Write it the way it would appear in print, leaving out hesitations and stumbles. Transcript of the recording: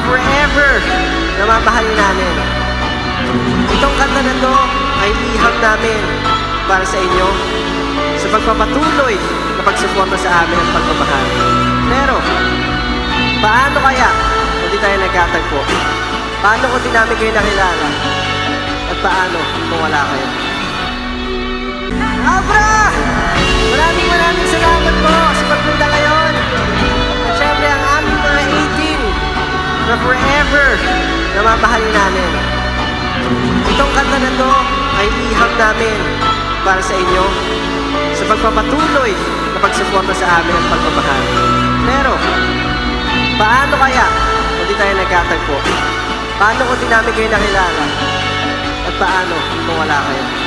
forever na mamahalin namin. Itong kanta na to ay liham namin para sa inyo sa pagpapatuloy na pagsuporta sa amin at pagmamahal. Pero, paano kaya kung di tayo nagkatagpo? Paano kung di namin kayo nakilala? At paano kung wala kayo? Abra! Maraming salamat po sa pagpunta ngayon. At syempre ang aming mga 18 na forever na mamahalin namin. Itong kanta na to ay liham namin para sa inyo sa pagpapatuloy na pagsuporta sa amin at pagmamahal. Pero, paano kaya kung di tayo nagkatagpo? Paano kung di namin kayo nakilala? At paano kung wala kayo?